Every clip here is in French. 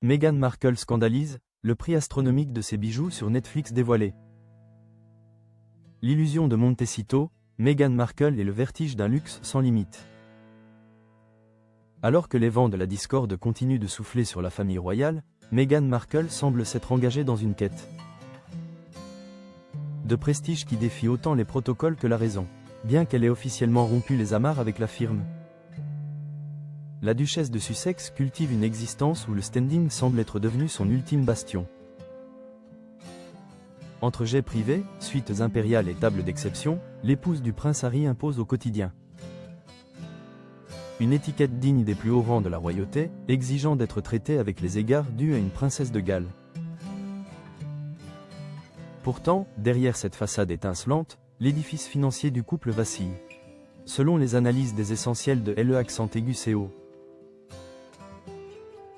Meghan Markle scandalise, le prix astronomique de ses bijoux sur Netflix dévoilé. L'illusion de Montecito, Meghan Markle et le vertige d'un luxe sans limite. Alors que les vents de la discorde continuent de souffler sur la famille royale, Meghan Markle semble s'être engagée dans une quête de prestige qui défie autant les protocoles que la raison, bien qu'elle ait officiellement rompu les amarres avec la firme. La duchesse de Sussex cultive une existence où le standing semble être devenu son ultime bastion. Entre jets privés, suites impériales et tables d'exception, l'épouse du prince Harry impose au quotidien une étiquette digne des plus hauts rangs de la royauté, exigeant d'être traitée avec les égards dus à une princesse de Galles. Pourtant, derrière cette façade étincelante, l'édifice financier du couple vacille. Selon les analyses des essentiels de l'E-CO,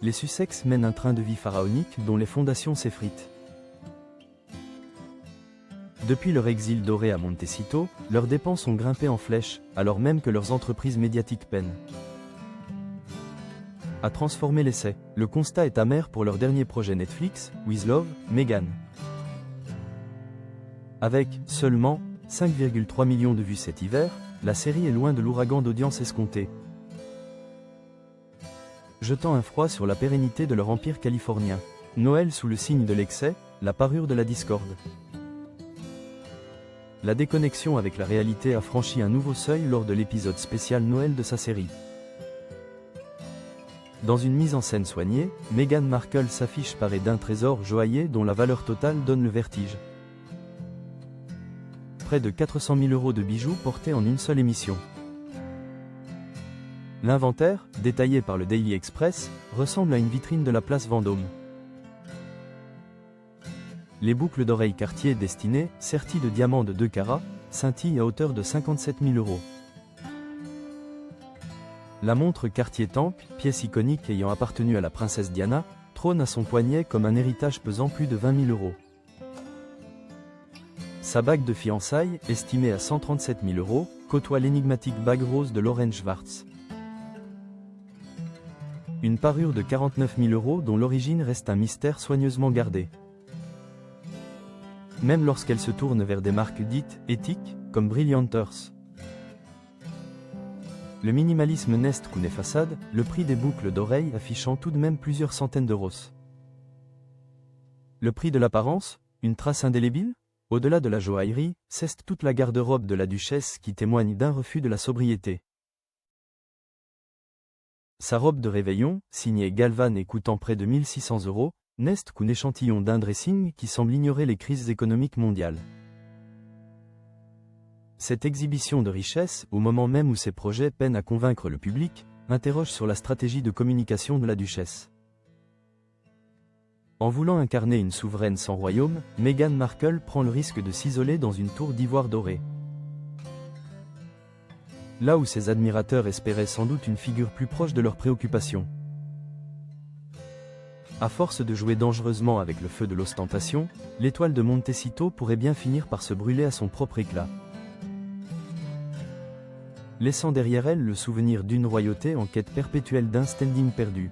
les Sussex mènent un train de vie pharaonique dont les fondations s'effritent. Depuis leur exil doré à Montecito, leurs dépenses ont grimpé en flèche, alors même que leurs entreprises médiatiques peinent à transformer l'essai. Le constat est amer pour leur dernier projet Netflix, With Love, Meghan. Avec seulement 5,3 millions de vues cet hiver, la série est loin de l'ouragan d'audience escompté, jetant un froid sur la pérennité de leur empire californien. Noël sous le signe de l'excès, la parure de la discorde. La déconnexion avec la réalité a franchi un nouveau seuil lors de l'épisode spécial Noël de sa série. Dans une mise en scène soignée, Meghan Markle s'affiche parée d'un trésor joaillier dont la valeur totale donne le vertige. Près de 400 000 € de bijoux portés en une seule émission. L'inventaire, détaillé par le Daily Express, ressemble à une vitrine de la place Vendôme. Les boucles d'oreilles Cartier destinées, serties de diamants de 2 carats, scintillent à hauteur de 57 000 €. La montre Cartier Tank, pièce iconique ayant appartenu à la princesse Diana, trône à son poignet comme un héritage pesant plus de 20 000 €. Sa bague de fiançailles, estimée à 137 000 €, côtoie l'énigmatique bague rose de Lauren Schwartz. Une parure de 49 000 € dont l'origine reste un mystère soigneusement gardé. Même lorsqu'elle se tourne vers des marques dites éthiques, comme Brilliant Earth. Le minimalisme n'est qu'une façade, le prix des boucles d'oreilles affichant tout de même plusieurs centaines d'euros. Le prix de l'apparence, une trace indélébile? Au-delà de la joaillerie, c'est toute la garde-robe de la duchesse qui témoigne d'un refus de la sobriété. Sa robe de réveillon, signée Galvan et coûtant près de 1 600 €, n'est qu'un échantillon d'un dressing qui semble ignorer les crises économiques mondiales. Cette exhibition de richesse, au moment même où ses projets peinent à convaincre le public, interroge sur la stratégie de communication de la duchesse. En voulant incarner une souveraine sans royaume, Meghan Markle prend le risque de s'isoler dans une tour d'ivoire dorée. Là où ses admirateurs espéraient sans doute une figure plus proche de leurs préoccupations. À force de jouer dangereusement avec le feu de l'ostentation, l'étoile de Montecito pourrait bien finir par se brûler à son propre éclat. Laissant derrière elle le souvenir d'une royauté en quête perpétuelle d'un standing perdu.